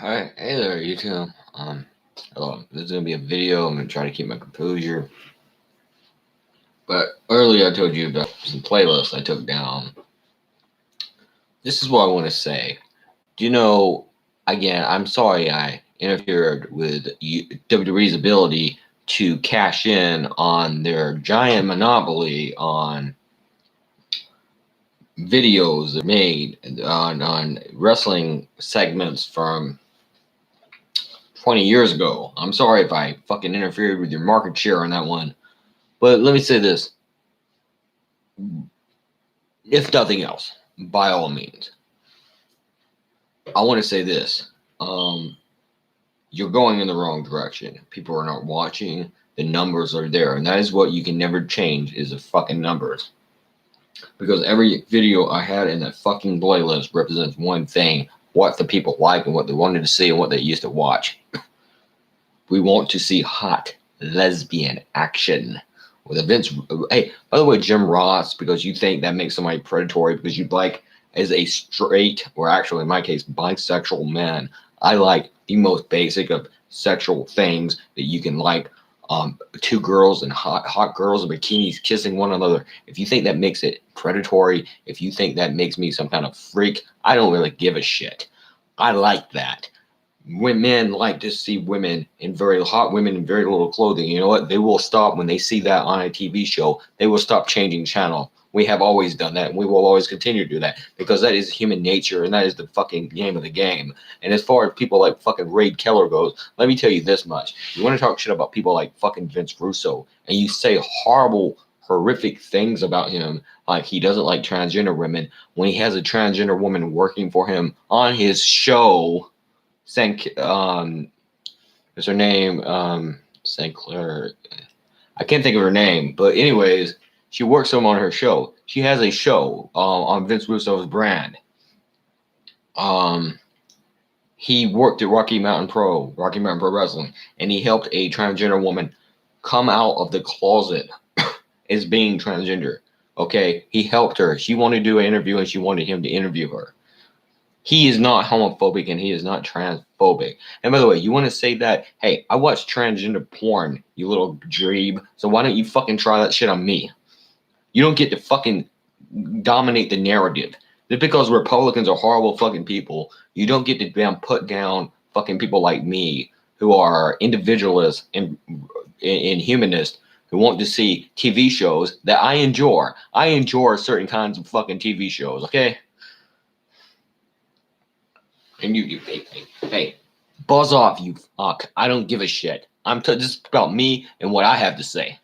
Alright, hey there, YouTube. Hello. This is gonna be a video. I'm gonna try to keep my composure. But earlier I told you about some playlists I took down. This is what I want to say. Do you know? Again, I'm sorry I interfered with WWE's ability to cash in on their giant monopoly on videos made on wrestling segments from 20 years ago. I'm sorry if I fucking interfered with your market share on that one. But let me say this. If nothing else, by all means, I want to say this. You're going in the wrong direction. People are not watching. The numbers are there. And that is what you can never change is the fucking numbers. Because every video I had in that fucking playlist represents one thing. What the people like and what they wanted to see and what they used to watch. We want to see hot lesbian action with events. Hey, by the way, Jim Ross, because you think that makes somebody predatory because you'd like as a straight, or actually in my case, bisexual man, I like the most basic of sexual things that you can like. Two girls and hot girls in bikinis kissing one another. If you think that makes it predatory, if you think that makes me some kind of freak, I don't really give a shit. I like that. When men like to see women in very hot women in very little clothing, you know what? They will stop when they see that on a TV show. They will stop changing channel. We have always done that, and we will always continue to do that because that is human nature, and that is the fucking game of the game. And as far as people like fucking Raid Keller goes, let me tell you this much: you want to talk shit about people like fucking Vince Russo, and you say horrible, horrific things about him, like he doesn't like transgender women, when he has a transgender woman working for him on his show. What's her name? St. Clair. I can't think of her name, but anyways, she works some on her show. She has a show on Vince Russo's brand. He worked at Rocky Mountain Pro Wrestling, and he helped a transgender woman come out of the closet as being transgender. Okay, he helped her. She wanted to do an interview, and she wanted him to interview her. He is not homophobic and he is not transphobic. And by the way, you want to say that, hey, I watch transgender porn, you little dreeb. So why don't you fucking try that shit on me? You don't get to fucking dominate the narrative. Just because Republicans are horrible fucking people, you don't get to damn put down fucking people like me who are individualists and humanists who want to see TV shows that I enjoy. I enjoy certain kinds of fucking TV shows, okay? And hey, buzz off, you fuck. I don't give a shit. I'm just about me and what I have to say.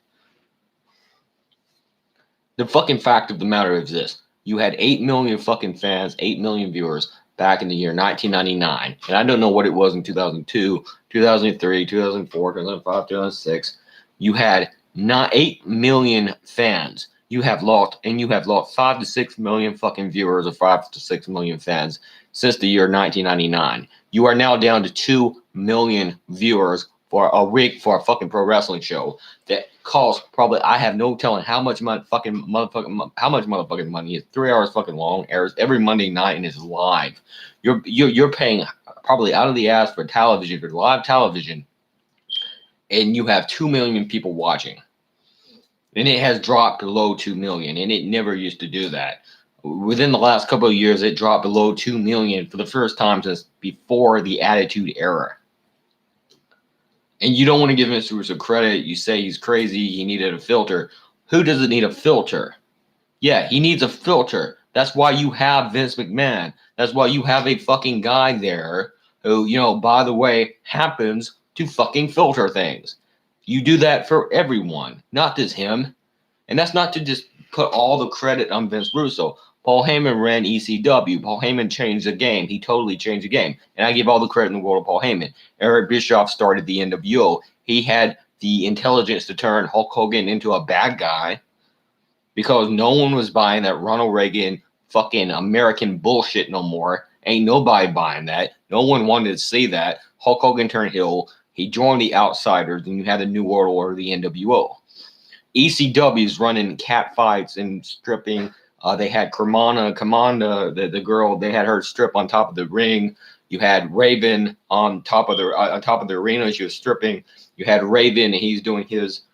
The fucking fact of the matter is this. You had 8 million fucking fans, 8 million viewers back in the year 1999. And I don't know what it was in 2002, 2003, 2004, 2005, 2006. You had not 8 million fans. You have lost 5 to 6 million fucking viewers or 5 to 6 million fans since the year 1999. You are now down to 2 million viewers for a week for a fucking pro wrestling show that costs probably, I have no telling how much motherfucking money is. 3 hours fucking long, airs every Monday night and is live. You're paying probably out of the ass for television, for live television, and you have 2 million people watching. And it has dropped below 2 million, and it never used to do that. Within the last couple of years, it dropped below 2 million for the first time since before the Attitude Era. And you don't want to give Mr. Russo credit. You say he's crazy, he needed a filter. Who doesn't need a filter? Yeah, he needs a filter. That's why you have Vince McMahon. That's why you have a fucking guy there who, by the way, happens to fucking filter things. You do that for everyone, not just him. And that's not to just put all the credit on Vince Russo. Paul Heyman ran ECW. Paul Heyman changed the game. He totally changed the game. And I give all the credit in the world to Paul Heyman. Eric Bischoff started the NWO. He had the intelligence to turn Hulk Hogan into a bad guy because no one was buying that Ronald Reagan fucking American bullshit no more. Ain't nobody buying that. No one wanted to see that. Hulk Hogan turned heel. He joined the Outsiders, and you had the New World Order, the NWO. ECW's running cat fights and stripping. They had Kamanda, the girl, they had her strip on top of the ring. You had Raven on top of the arena. She was stripping. You had Raven, and he's doing his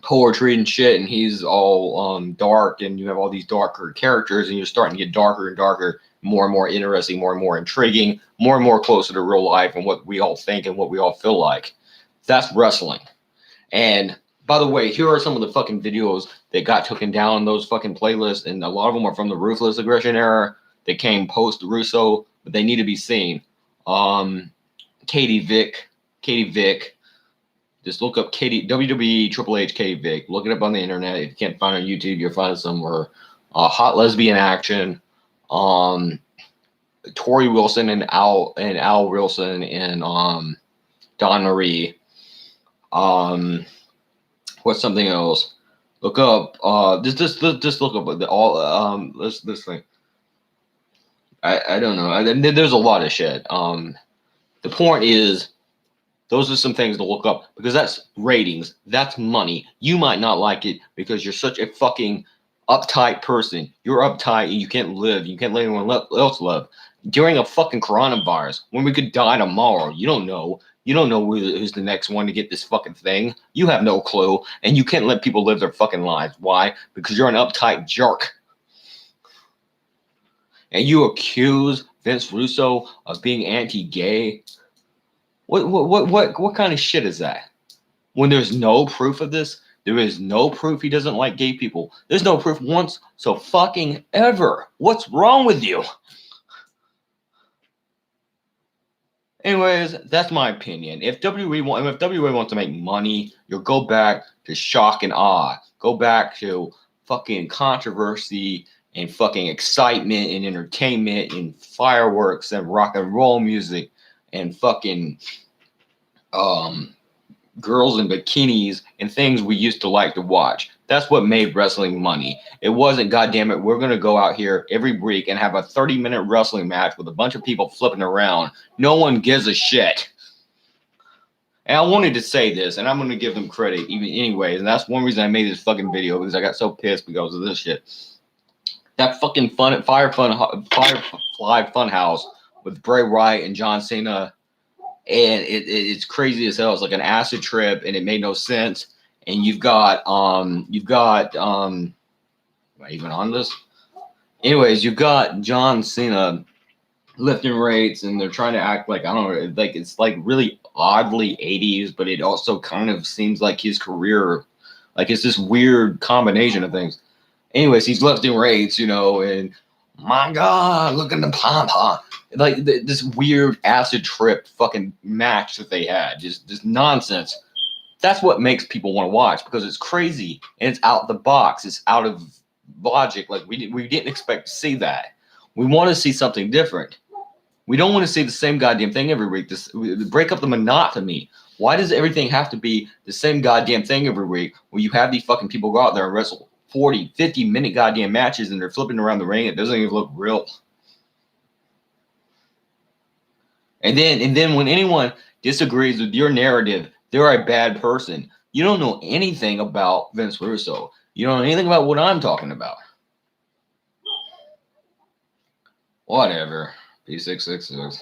poetry and shit, and he's all dark, and you have all these darker characters, and you're starting to get darker and darker, more and more interesting, more and more intriguing, more and more closer to real life and what we all think and what we all feel like. That's wrestling. And by the way, here are some of the fucking videos that got taken down in those fucking playlists, and a lot of them are from the Ruthless Aggression era that came post Russo, but they need to be seen. Katie Vick. Just look up WWE Triple H Katie Vick. Look it up on the internet. If you can't find it on YouTube, you'll find it somewhere. Hot Lesbian Action. Tori Wilson and Al Wilson and Don Marie. What's something else? Look up. Just look up all. This thing. I don't know. There's a lot of shit. The point is, those are some things to look up because that's ratings. That's money. You might not like it because you're such a fucking uptight person. You're uptight and you can't live. You can't let anyone else live. During a fucking coronavirus, when we could die tomorrow, you don't know. You don't know who's the next one to get this fucking thing. You have no clue. And you can't let people live their fucking lives. Why? Because you're an uptight jerk. And you accuse Vince Russo of being anti-gay. What kind of shit is that? When there's no proof of this, there is no proof he doesn't like gay people. There's no proof once, so fucking ever. What's wrong with you? Anyways, that's my opinion. If WWE wants to make money, you'll go back to shock and awe. Go back to fucking controversy and fucking excitement and entertainment and fireworks and rock and roll music and fucking girls in bikinis and things we used to like to watch. That's what made wrestling money. It wasn't, goddamn it, we're going to go out here every week and have a 30-minute wrestling match with a bunch of people flipping around. No one gives a shit. And I wanted to say this, and I'm going to give them credit even anyways, and that's one reason I made this fucking video, because I got so pissed because of this shit. That fucking Firefly Funhouse with Bray Wyatt and John Cena, and it's crazy as hell. It's like an acid trip, and it made no sense. And you've got am I even on this? Anyways, you've got John Cena lifting weights, and they're trying to act like, I don't know, like it's like really oddly 80s, but it also kind of seems like his career, like it's this weird combination of things. Anyways, he's lifting weights, you know, and my God, look at the pom-pom. Like this weird acid trip fucking match that they had. Just nonsense. That's what makes people want to watch, because it's crazy and it's out the box. It's out of logic. Like we didn't expect to see that. We want to see something different. We don't want to see the same goddamn thing every week. Break up the monotony. Why does everything have to be the same goddamn thing every week when you have these fucking people go out there and wrestle 40, 50-minute goddamn matches and they're flipping around the ring? It doesn't even look real. And then when anyone disagrees with your narrative, they're a bad person. You don't know anything about Vince Russo. You don't know anything about what I'm talking about. Whatever. P666.